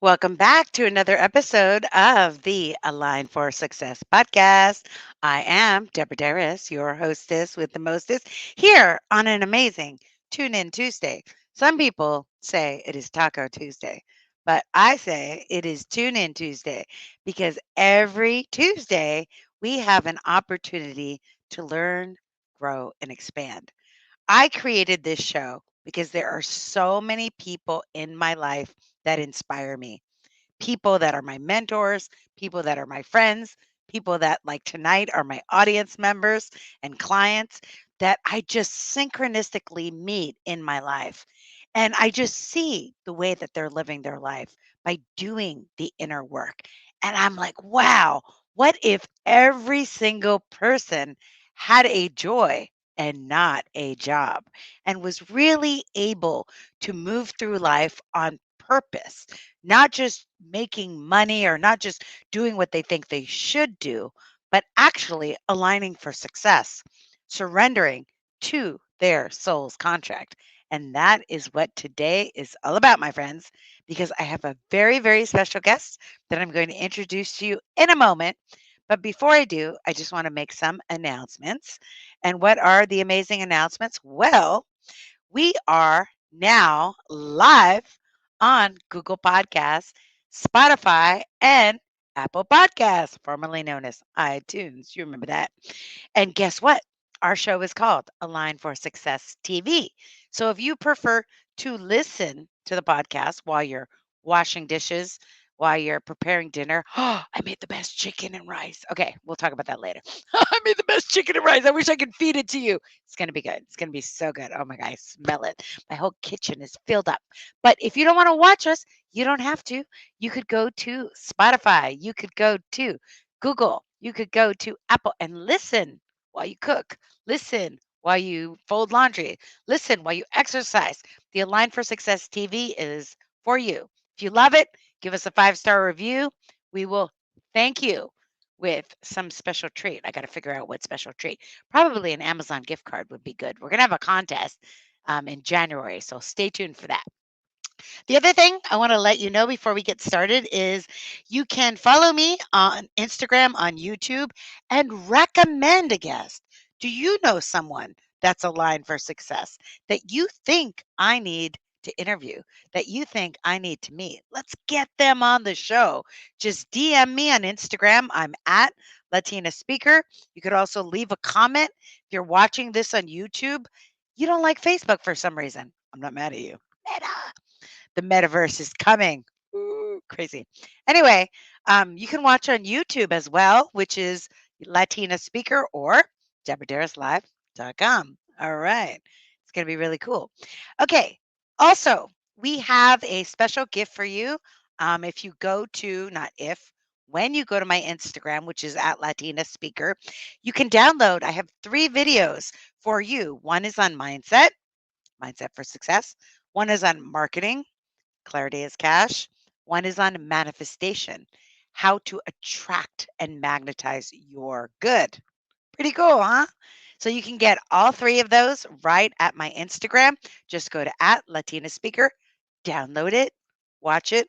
Welcome back to another episode of the Align for Success podcast. I am Deborah Deras, your hostess with the mostest, here on an amazing Tune In Tuesday. Some people say it is Taco Tuesday, but I say it is Tune In Tuesday because every Tuesday we have an opportunity to learn, grow, and expand. I created this show because there are so many people in my life that inspire me, people that are my mentors, people that are my friends, people that, like tonight, are my audience members and clients that I just synchronistically meet in my life. And I just see the way that they're living their life by doing the inner work. And I'm like, wow, what if every single person had a joy and not a job and was really able to move through life on purpose, not just making money or not just doing what they think they should do, but actually aligning for success, surrendering to their soul's contract. And that is what today is all about, my friends, because I have a very, very special guest that I'm going to introduce to you in a moment. But before I do, I just want to make some announcements. And what are the amazing announcements? Well, we are now live on Google Podcasts, Spotify, and Apple Podcasts, formerly known as iTunes. You remember that. And guess what? Our show is called Align for Success TV. So if you prefer to listen to the podcast while you're washing dishes, while you're preparing dinner, oh, I made the best chicken and rice. Okay, we'll talk about that later. I made the best chicken and rice. I wish I could feed it to you. It's going to be good. It's going to be so good. Oh my God, I smell it. My whole kitchen is filled up. But if you don't want to watch us, you don't have to. You could go to Spotify. You could go to Google. You could go to Apple and listen while you cook. Listen while you fold laundry. Listen while you exercise. The Align for Success TV is for you. If you love it, give us a 5-star review. We will thank you with some special treat. I got to figure out what special treat. Probably an Amazon gift card would be good. We're going to have a contest in January, so stay tuned for that. The other thing I want to let you know before we get started is you can follow me on Instagram, on YouTube, and recommend a guest. Do you know someone that's aligned for success that you think I need to interview, that you think I need to meet? Let's get them on the show. Just DM me on Instagram. I'm at Latina Speaker. You could also leave a comment. If you're watching this on YouTube, you don't like Facebook for some reason. I'm not mad at you. Meta. The metaverse is coming. Ooh, crazy. Anyway, you can watch on YouTube as well, which is Latina Speaker or DeborahDarasLive.com. All right. It's going to be really cool. Okay. Also, we have a special gift for you. If you go to, not if, when you go to my Instagram, which is at Latina Speaker, you can download. I have 3 videos for you. One is on mindset for success. One is on marketing, clarity is cash. One is on manifestation, how to attract and magnetize your good. Pretty cool, huh? So you can get all 3 of those right at my Instagram. Just go to at Latina Speaker, download it, watch it,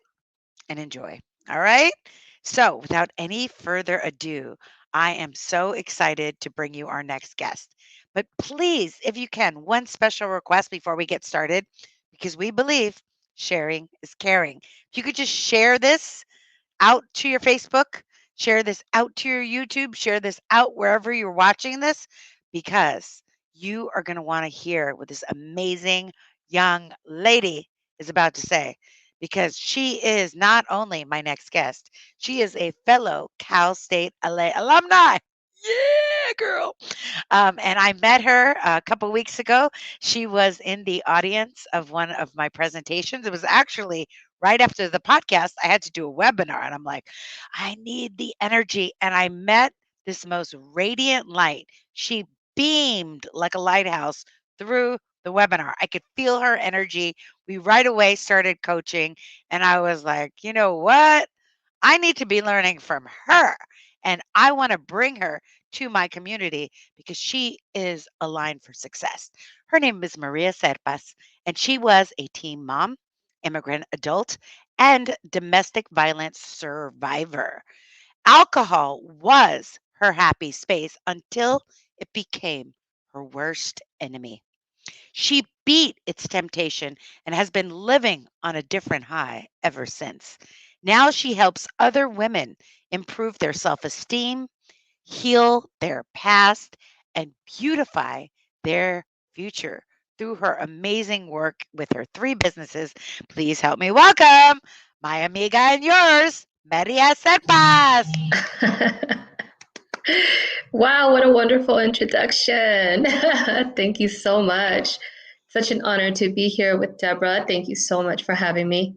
and enjoy. All right. So without any further ado, I am so excited to bring you our next guest. But please, if you can, one special request before we get started, because we believe sharing is caring. If you could just share this out to your Facebook, share this out to your YouTube, share this out wherever you're watching this, because you are going to want to hear what this amazing young lady is about to say. Because she is not only my next guest, she is a fellow Cal State LA alumni. Yeah, girl. And I met her a couple weeks ago. She was in the audience of one of my presentations. It was actually right after the podcast. I had to do a webinar, and I'm like, I need the energy. And I met this most radiant light. She beamed like a lighthouse through the webinar. I could feel her energy. We right away started coaching, and I was like, you know what? I need to be learning from her. And I want to bring her to my community because she is aligned for success. Her name is Maria Serpas, and she was a teen mom, immigrant adult, and domestic violence survivor. Alcohol was her happy space until it became her worst enemy. She beat its temptation and has been living on a different high ever since. Now she helps other women improve their self esteem, heal their past, and beautify their future through her amazing work with her three businesses. Please help me welcome my amiga and yours, Maria Serpas. Wow, what a wonderful introduction. Thank you so much. Such an honor to be here with Deborah. Thank you so much for having me.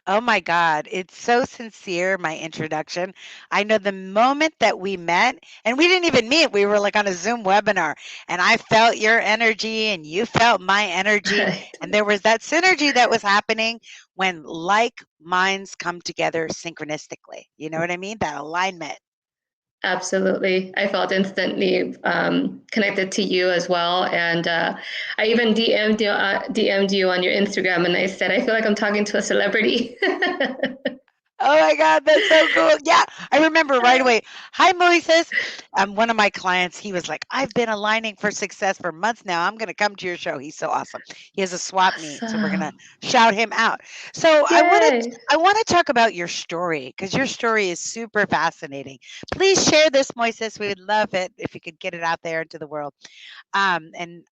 Oh my God, it's so sincere, my introduction. I know the moment that we met, and we didn't even meet, we were like on a Zoom webinar, and I felt your energy and you felt my energy. Right. And there was that synergy that was happening when like minds come together synchronistically. You know what I mean? That alignment. Absolutely. I felt instantly connected to you as well. And I even DM'd you on your Instagram and I said, I feel like I'm talking to a celebrity. Oh my God, that's so cool. Yeah, I remember right away. Hi, Moises. One of my clients, he was like, I've been aligning for success for months now. I'm going to come to your show. He's so awesome. He has a swap meet, so we're going to Awesome. shout him out. So Yay. I want to talk about your story because your story is super fascinating. Please share this, Moises. We would love it if you could get it out there into the world. And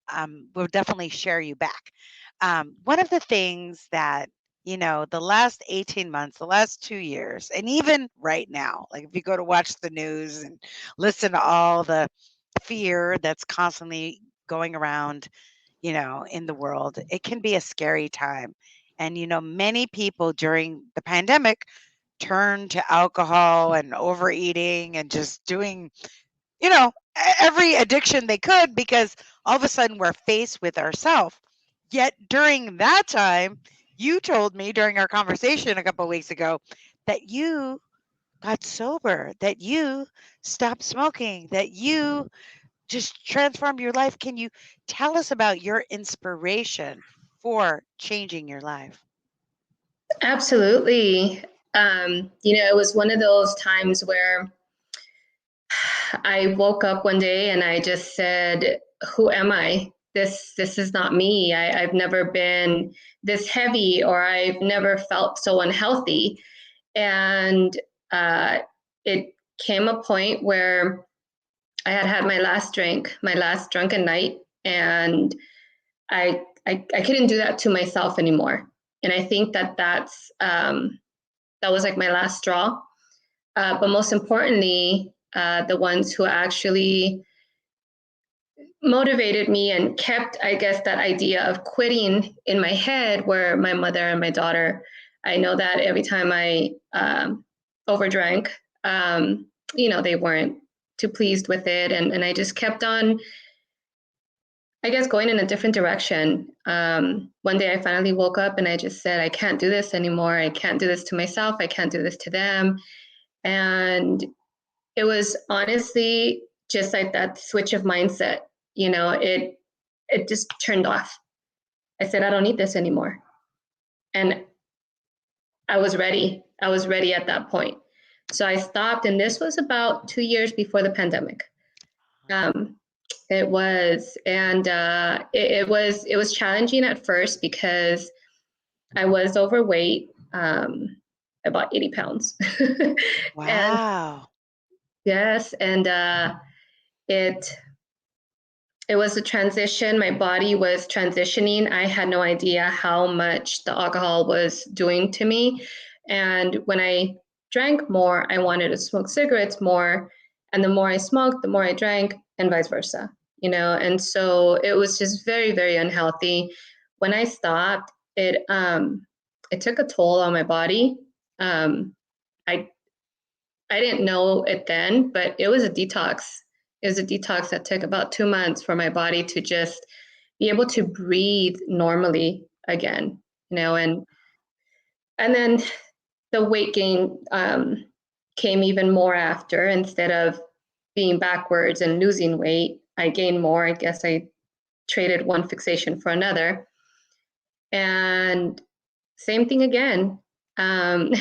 we'll definitely share you back. One of the things that the last 18 months, the last 2 years, and even right now, like if you go to watch the news and listen to all the fear that's constantly going around, in the world, it can be a scary time. And, many people during the pandemic turned to alcohol and overeating and just doing every addiction they could because all of a sudden we're faced with ourselves. Yet during that time, you told me during our conversation a couple of weeks ago that you got sober, that you stopped smoking, that you just transformed your life. Can you tell us about your inspiration for changing your life? Absolutely. It was one of those times where I woke up one day and I just said, "Who am I? This is not me. I've never been this heavy, or I've never felt so unhealthy." And uh, it came a point where I had had my last drink, my last drunken night, and I couldn't do that to myself anymore. And I think that was like my last straw. But most importantly, the ones who actually motivated me and kept, I guess, that idea of quitting in my head were my mother and my daughter. I know that every time I overdrank, they weren't too pleased with it. And I just kept on, I guess, going in a different direction. One day I finally woke up and I just said, I can't do this anymore. I can't do this to myself. I can't do this to them. And it was honestly just like that switch of mindset. It just turned off. I said, I don't need this anymore. And I was ready. I was ready at that point. So I stopped, and this was about 2 years before the pandemic. Um, it was, and it was challenging at first because I was overweight, about 80 pounds. And Wow. yes, and it it was a transition. My body was transitioning. I had no idea how much the alcohol was doing to me. And when I drank more, I wanted to smoke cigarettes more. And the more I smoked, the more I drank, and vice versa. And so it was just very, very unhealthy. When I stopped, it took a toll on my body. Um, I I didn't know it then, but it was a detox. It was a detox that took about 2 months for my body to just be able to breathe normally again. And then the weight gain came even more after. Instead of being backwards and losing weight, I gained more. I guess I traded one fixation for another. And same thing again. Um,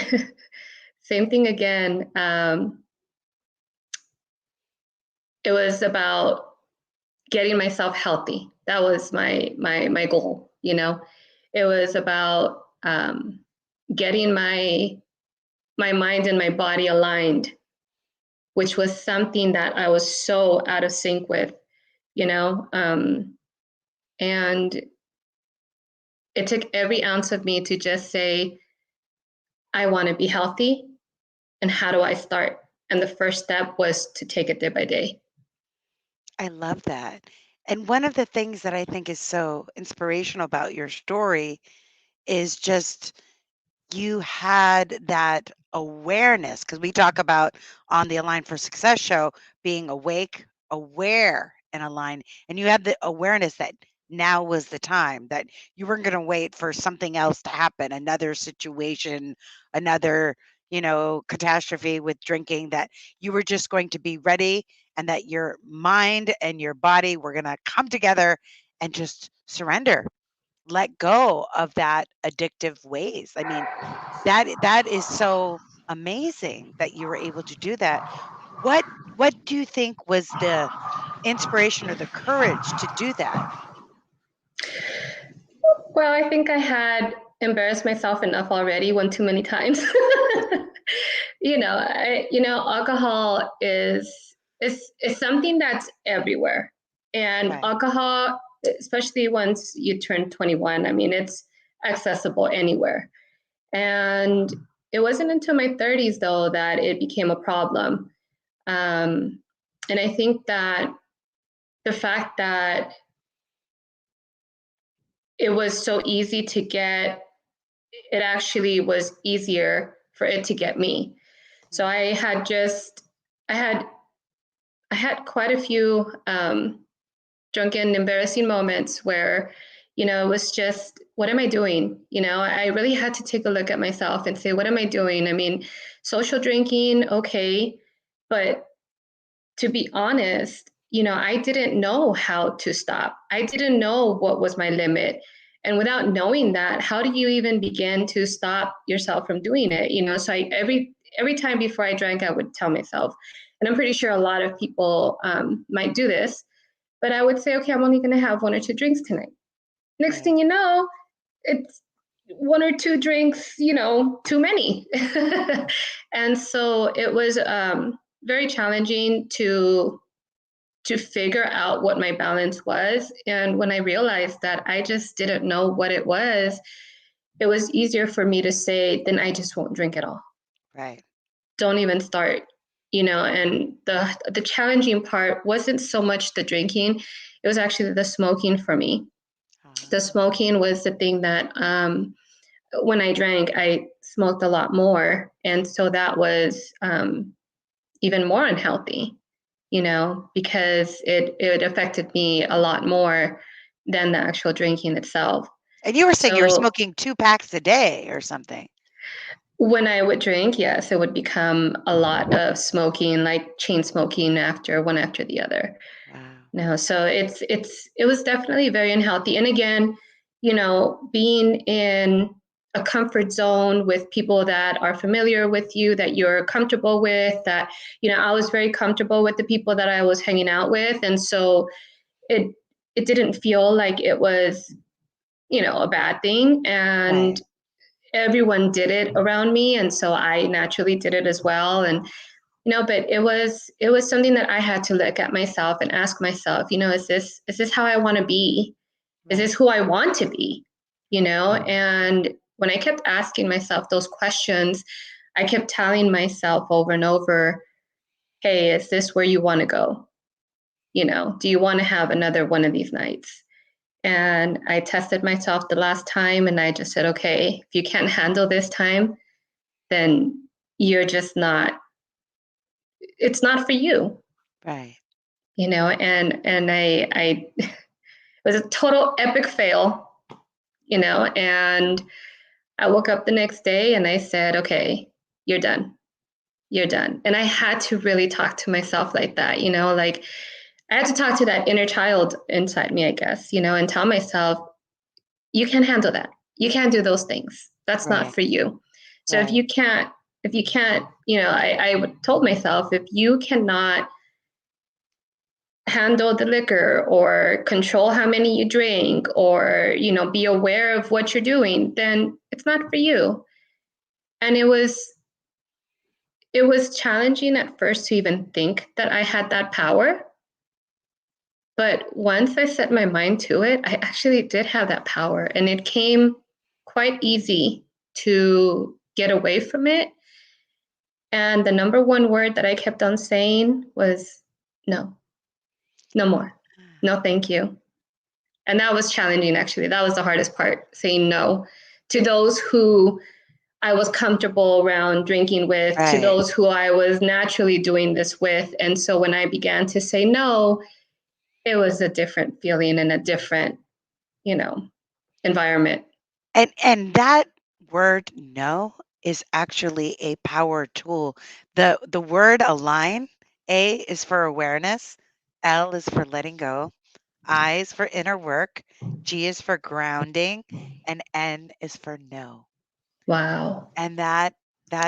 same thing again. It was about getting myself healthy. That was my goal. It was about getting my mind and my body aligned, which was something that I was so out of sync with. you know and it took every ounce of me to just say, I want to be healthy, and how do I start? And the first step was to take it day by day. I love that. And one of the things that I think is so inspirational about your story is just you had that awareness, because we talk about on the Align for Success show being awake, aware, and aligned. And you had the awareness that now was the time, that you weren't going to wait for something else to happen, another situation, another, catastrophe with drinking, that you were just going to be ready, and that your mind and your body were going to come together and just surrender, let go of that addictive ways. I mean, that is so amazing that you were able to do that. What what do you think was the inspiration or the courage to do that? Well, I think I had embarrassed myself enough already one too many times. Alcohol is something that's everywhere, and Right. alcohol, especially once you turn 21, I mean, it's accessible anywhere. And it wasn't until my 30s, though, that it became a problem. Um, and I think that the fact that it was so easy to get, it actually was easier for it to get me. So Mm. I had, I had quite a few drunken, embarrassing moments where, it was just, what am I doing? I really had to take a look at myself and say, what am I doing? I mean, social drinking, okay, but to be honest, I didn't know how to stop. I didn't know what was my limit. And without knowing that, how do you even begin to stop yourself from doing it? So every time before I drank, I would tell myself, and I'm pretty sure a lot of people might do this, but I would say, okay, I'm only going to have one or two drinks tonight. Next Right. thing you know, it's one or two drinks, too many. And so it was very challenging to figure out what my balance was. And when I realized that I just didn't know what it was easier for me to say, then I just won't drink at all. Right. Don't even start. And the challenging part wasn't so much the drinking, it was actually the smoking for me. The Ah, smoking was the thing that when I drank, I smoked a lot more. And so that was even more unhealthy, because it affected me a lot more than the actual drinking itself. and you were saying you were So smoking 2 packs a day or something? when I would drink, yes, it would become a lot of smoking, like chain smoking after one after the other. Wow. No, so it was definitely very unhealthy. And again, being in a comfort zone with people that are familiar with you, that you're comfortable with, that, I was very comfortable with the people that I was hanging out with. And so it it didn't feel like it was, a bad thing. And Right. everyone did it around me. And so I naturally did it as well. And but it was something that I had to look at myself and ask myself, is this how I want to be? Is this Right. who I want to be? And when I kept asking myself those questions, I kept telling myself over and over, hey, is this where you want to go? Do you want to have another one of these nights? And I tested myself the last time and I just said, okay, if you can't handle this time, then you're just not, it's not for you. Right. And I it was a total epic fail, and I woke up the next day and I said, okay, you're done. You're done. And I had to really talk to myself like that, like I had to talk to that inner child inside me, I guess, and tell myself, you can't handle that. You can't do those things. That's not Right. for you. So Right. if you can't, I told myself, if you cannot handle the liquor or control how many you drink or, be aware of what you're doing, then it's not for you. And it was challenging at first to even think that I had that power. But once I set my mind to it, I actually did have that power. And it came quite easy to get away from it. And the number one word that I kept on saying was no, no more. No, thank you. And that was challenging, actually. That was the hardest part, saying no to those who I was comfortable around drinking with, to Right. those who I was naturally doing this with. And so when I began to say no, it was a different feeling and a different, you know, environment. And that word "no" is actually a power tool. The word align, A is for awareness, L is for letting go, I is for inner work, G is for grounding, and N is for no. Wow. And that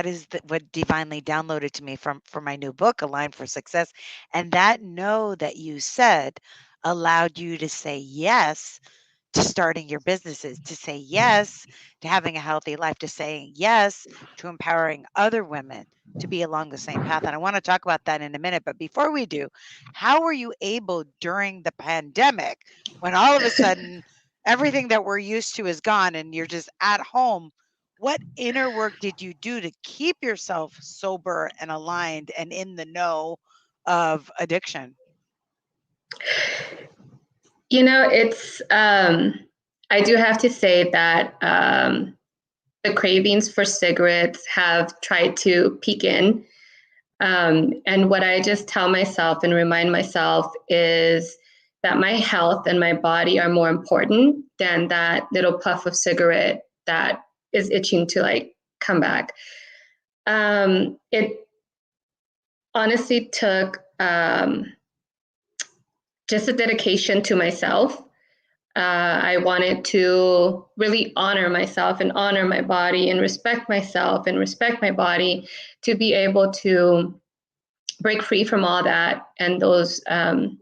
is what divinely downloaded to me from my new book, Align for Success. And that no that you said allowed you to say yes to starting your businesses, to say yes to having a healthy life, to saying yes to empowering other women to be along the same path. And I want to talk about that in a minute. But before we do, how were you able during the pandemic when all of a sudden everything that we're used to is gone and you're just at home? What inner work did you do to keep yourself sober and aligned and in the know of addiction? It's, I do have to say that the cravings for cigarettes have tried to peek in. And what I just tell myself and remind myself is that my health and my body are more important than that little puff of cigarette that is itching to like come back. It honestly took just a dedication to myself. I wanted to really honor myself and honor my body and respect myself and respect my body to be able to break free from all that and those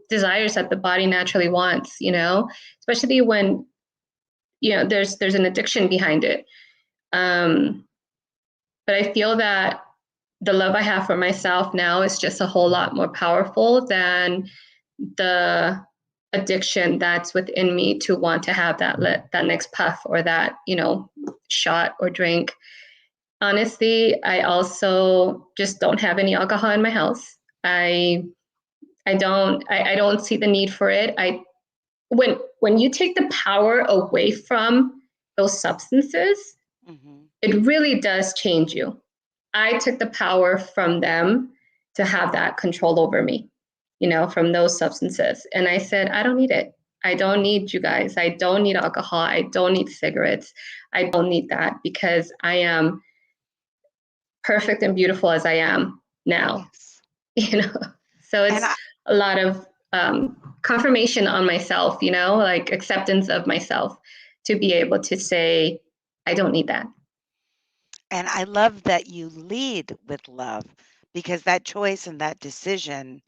desires that the body naturally wants, especially when, there's an addiction behind it. Um, but I feel that the love I have for myself now is just a whole lot more powerful than the addiction that's within me to want to have that next puff or that shot or drink. Honestly, I also just don't have any alcohol in my house. I don't see the need for it. When you take the power away from those substances, Mhm. it really does change you. I took the power from them to have that control over me, from those substances. And I said, I don't need it. I don't need you guys. I don't need alcohol. I don't need cigarettes. I don't need that because I am perfect and beautiful as I am now, Yes. you know. So And it's a lot of confirmation on myself, like acceptance of myself to be able to say, I don't need that. I love that you lead with love because that choice and that decision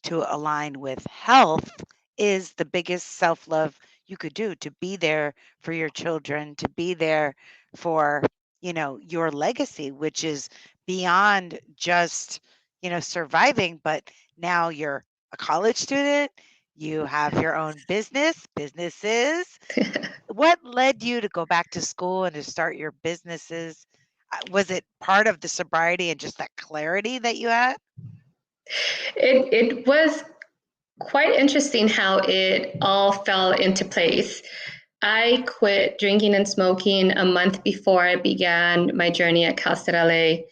to align with health is the biggest self love you could do, to be there for your children, to be there for, your legacy, which is beyond just, surviving, but now you're a college student, you have your own businesses. What led you to go back to school and to start your businesses? Was it part of the sobriety and just that clarity that you had? It was quite interesting how it all fell into place. I quit drinking and smoking a month before I began my journey at Cal State LA.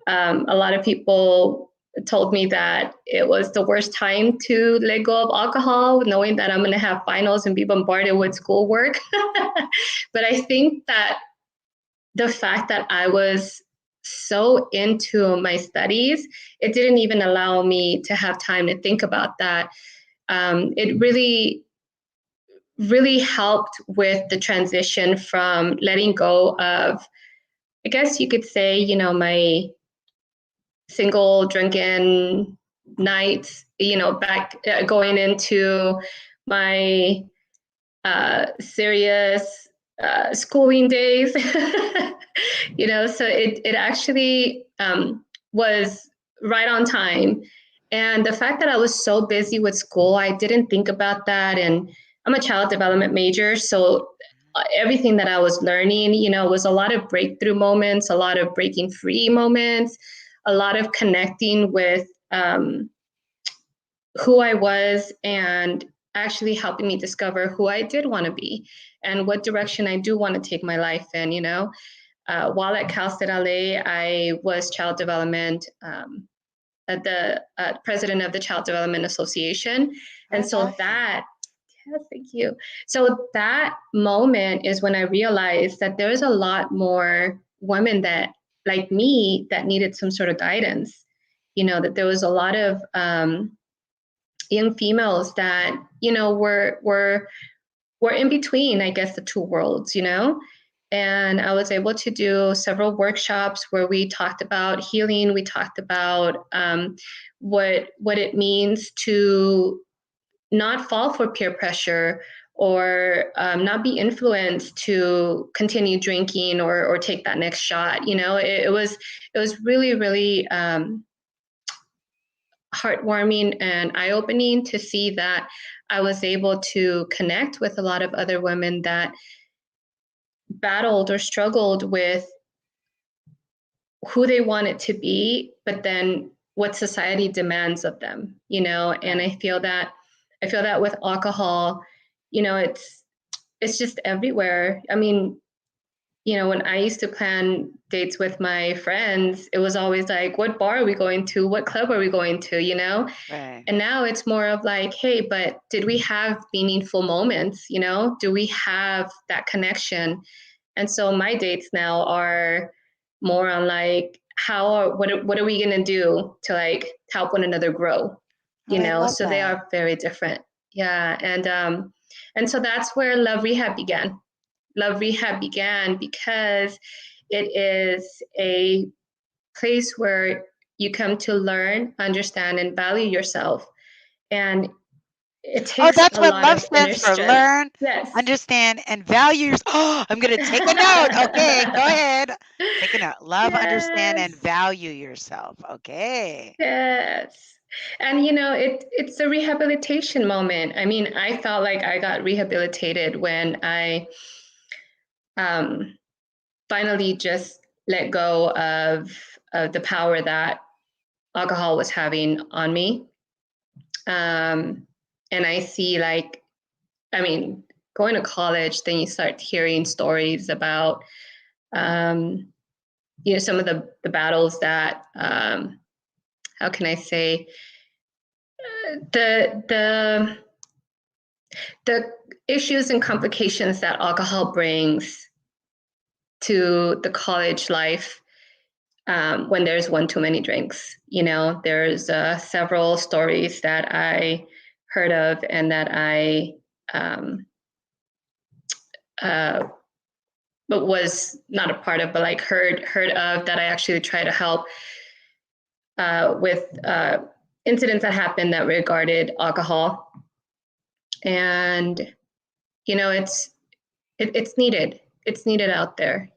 A lot of people told me that it was the worst time to let go of alcohol, knowing that I'm going to have finals and be bombarded with schoolwork. But I think that the fact that I was so into my studies, it didn't even allow me to have time to think about that. It really, really helped with the transition from letting go of I guess you could say, my single drunken nights, back going into my serious schooling days. So it actually was right on time. And the fact that I was so busy with school, I didn't think about that. And I'm a child development major. So everything that I was learning, was a lot of breakthrough moments, a lot of breaking free moments, a lot of connecting with who I was and actually helping me discover who I did want to be and what direction I do want to take my life in. While at Cal State LA, I was child development, the president of the Child Development Association. And Oh, so nice. yeah, thank you. So that moment is when I realized that there's a lot more women that, like me, that needed some sort of guidance. That there was a lot of young females that were in between, I guess, the two worlds. And I was able to do several workshops where we talked about healing. We talked about what it means to not fall for peer pressure or not be influenced to continue drinking or take that next shot. It was really, really heartwarming and eye-opening to see that I was able to connect with a lot of other women that battled or struggled with who they wanted to be, but then what society demands of them. And Right. I feel that with alcohol, it's just everywhere. I mean, when I used to plan dates with my friends, it was always like, what bar are we going to? What club are we going to? Right. And now it's more of like, hey, but did we have meaningful moments? Do we have that connection? And so my dates now are more on like, what are we going to do to like help one another grow? Oh, I love So they that. are very different. Yeah. And so that's where Love Rehab began. Love Rehab began because it is a place where you come to learn, understand, and value yourself. And it Oh, takes that's a what lot love of inner stands for. strength. Learn, Yes. understand, and value. Oh, I'm going to take a note. Okay, go ahead. Take a note. Love, understand, and Yes. value yourself. Okay. Yes. And it's a rehabilitation moment. I mean, I felt like I got rehabilitated when I um, finally just let go of the power that alcohol was having on me. Um, and I see, like, I mean, going to college, then you start hearing stories about, some of the battles that, how can I say, the the issues and complications that alcohol brings to the college life when there's one too many drinks. There's several stories that I heard of and that I um, uh, but was not a part of, but like heard of, that I actually try to help with incidents that happened that regarded alcohol. And it's needed. It's needed out there.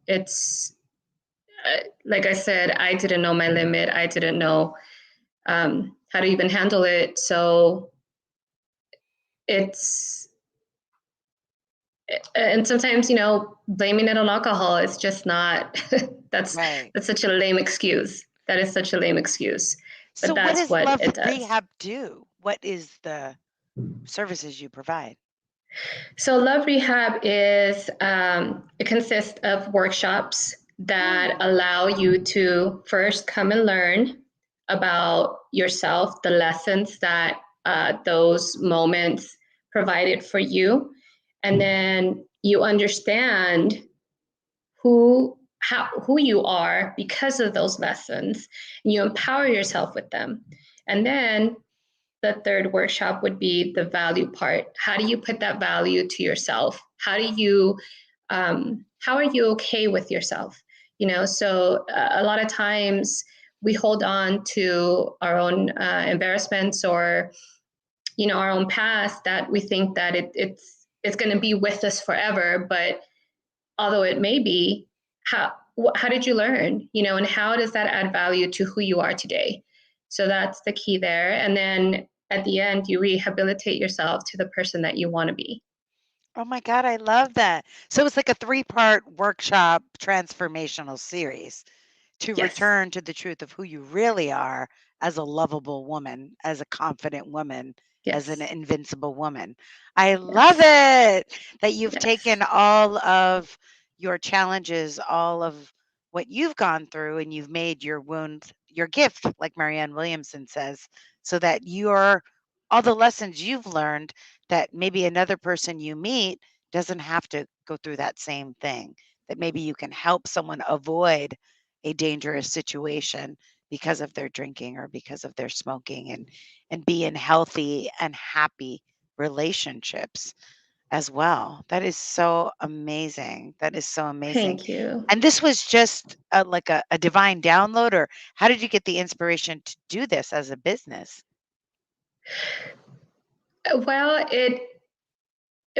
It's like I said, I didn't know my limit. I didn't know how to even handle it. So it's and sometimes blaming it on alcohol is just not that's Right. that's such a lame excuse. That is such a lame excuse, but So, what that's does what Love it does. Rehab do? What is the services you provide? So Love Rehab is it consists of workshops that Mm, allow you to first come and learn about yourself, the lessons that those moments provided for you, and then you understand who you are because of those lessons, and you empower yourself with them. And then the third workshop would be the value part. How do you put that value to yourself? How are you okay with yourself? So a lot of times we hold on to our own embarrassments or our own past that we think that it's going to be with us forever. But although it may be, how did you learn, and how does that add value to who you are today? So that's the key there. And then at the end, you rehabilitate yourself to the person that you want to be. Oh my God, I love that. So it's like a three-part workshop transformational series to Yes. return to the truth of who you really are as a lovable woman, as a confident woman, as an Yes. invincible woman. I love Yes. it that you've Yes. taken all of your challenges, all of what you've gone through, and you've made your wound your gift, like Marianne Williamson says, so that you're all the lessons you've learned that maybe another person you meet doesn't have to go through that same thing, that maybe you can help someone avoid a dangerous situation because of their drinking or because of their smoking, and be in healthy and happy relationships as well. That is so amazing. That is so amazing. Thank you. And this was just like a divine download, or how did you get the inspiration to do this as a business? Well, it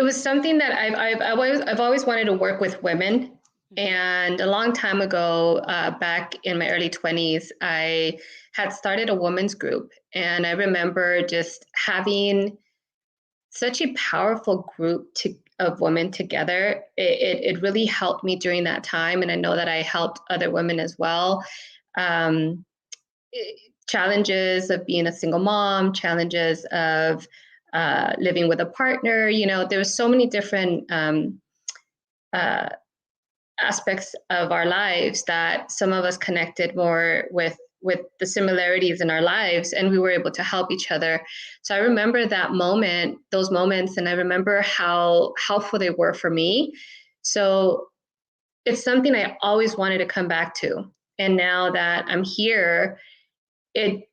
was something that I've always wanted to work with women. Mhm. And a long time ago, back in my early 20s, I had started a women's group. And I remember just having such a powerful group of women together. It really helped me during that time. And I know that I helped other women as well. Um, Challenges of being a single mom, challenges of living with a partner. There was so many different uh, aspects of our lives that some of us connected more with the similarities in our lives, and we were able to help each other. So I remember those moments, and I remember how helpful they were for me. So it's something I always wanted to come back to. And now that I'm here, it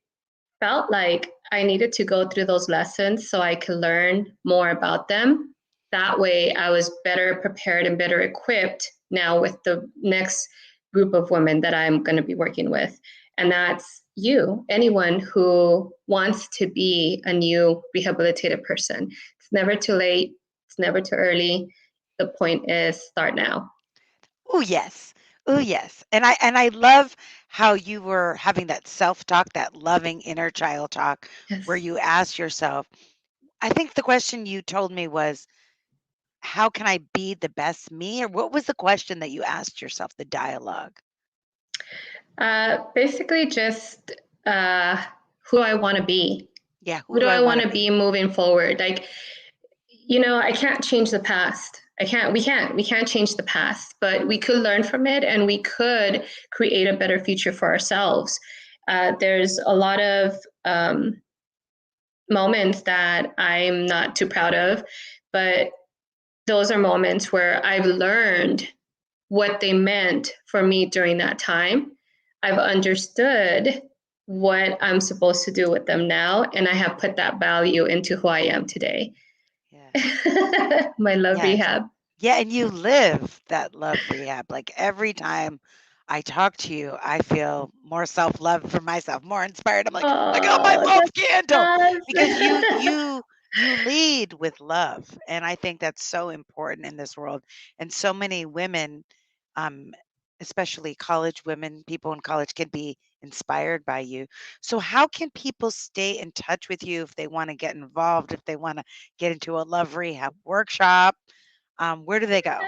felt like I needed to go through those lessons so I could learn more about them. That way, I was better prepared and better equipped now with the next group of women that I'm going to be working with. And that's you, anyone who wants to be a new rehabilitated person. It's never too late, it's never too early. The point is start now. Oh yes. Oh yes. And I love how you were having that self-talk, that loving inner child talk where Yes. you ask yourself, I think the question you told me was, how can I be the best me? Or what was the question that you asked yourself, the dialogue? Basically, just uh, who I want to be. Yeah, who Who do do I I want want to to be? be moving forward? Like, I can't change the past. We can't change the past, but we could learn from it and we could create a better future for ourselves. There's a lot of um, moments that I'm not too proud of, but those are moments where I've learned what they meant for me during that time. I've understood what I'm supposed to do with them now, and I have put that value into who I am today. Yes. My love Yes. rehab. Yeah, and you live that love rehab. Like every time I talk to you, I feel more self-love for myself, more inspired. I'm like, I got my Oh, love that's candle because you us. you you lead with love, and I think that's so important in this world. And so many women, um, especially college women, people in college, can be inspired by you. So, how can people stay in touch with you if they want to get involved, if they want to get into a love rehab workshop? Where do they go?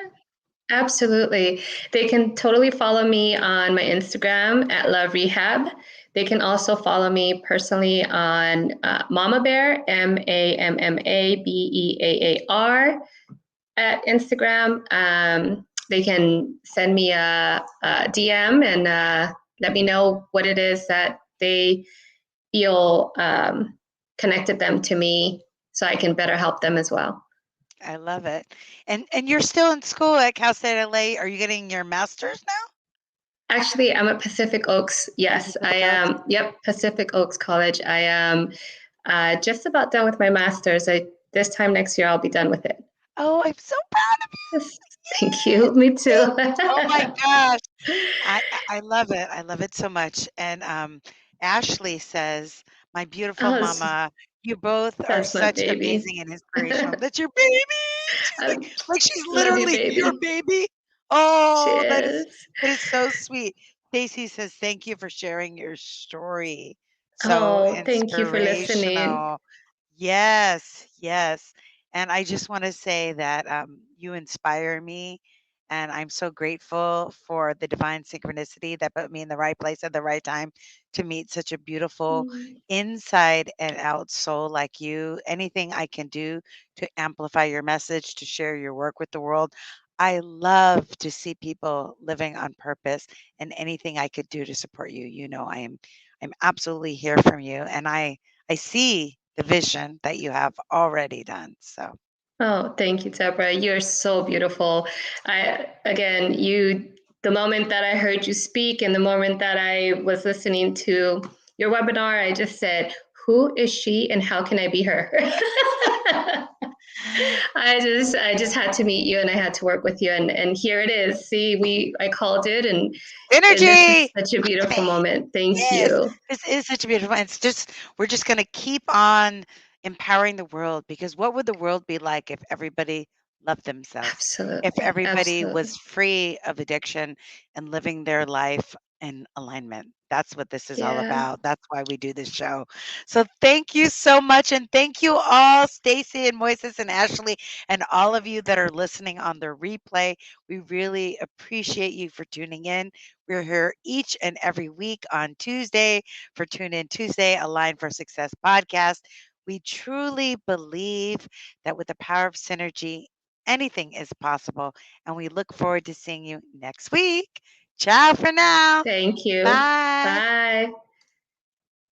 Absolutely. They can totally follow me on my Instagram at Love Rehab. They can also follow me personally on Mama Bear, MAMMABEAAR, at Instagram. They can send me a DM and let me know what it is that they feel connected them to me so I can better help them as well. I love it. And you're still in school at Cal State LA. Are you getting your master's now? Actually, I'm at Pacific Oaks. In Yes, I Pacific Oaks? am. Yep, Pacific Oaks College. I am just about done with my master's. This time next year, I'll be done with it. Oh, I'm so proud of Yes. you. Thank you. Me Yay! too. Oh my gosh. I love it. I love it so much. And Ashley says, "My beautiful Oh, mama, you both are that's my such baby. amazing and inspirational." That's your baby. She's I like she's love you, literally your baby. baby. She Oh, is. that is so sweet. Stacy says, "Thank you for sharing your story. So Oh, thank you for listening. inspirational." Yes, yes. And I just want to say that you inspire me. And I'm so grateful for the divine synchronicity that put me in the right place at the right time to meet such a beautiful Mm. inside and out soul like you. Anything I can do to amplify your message, to share your work with the world. I love to see people living on purpose, and anything I could do to support you, I'm absolutely here from you. And I see the vision that you have already done. So Oh, thank you, Deborah. You're so beautiful. Again, the moment that I heard you speak and the moment that I was listening to your webinar, I just said, who is she and how can I be her? I just had to meet you and I had to work with you and here it is. See, I called it and this is energy, such a beautiful activate. moment. Thank Yes, you. this is such a beautiful. It's just we're just going to keep on empowering the world because what would the world be like if everybody loved themselves? If Absolutely. everybody was Absolutely. free of addiction and living their life in alignment. That's what this is all Yeah. about. That's why we do this show. So thank you so much and thank you all Stacy and Moises and Ashley and all of you that are listening on the replay. We really appreciate you for tuning in. We're here each and every week on Tuesday for Tune In Tuesday, a Line for Success podcast. We truly believe that with the power of synergy, anything is possible. And we look forward to seeing you next week. Ciao for now. Thank you. Bye. Bye.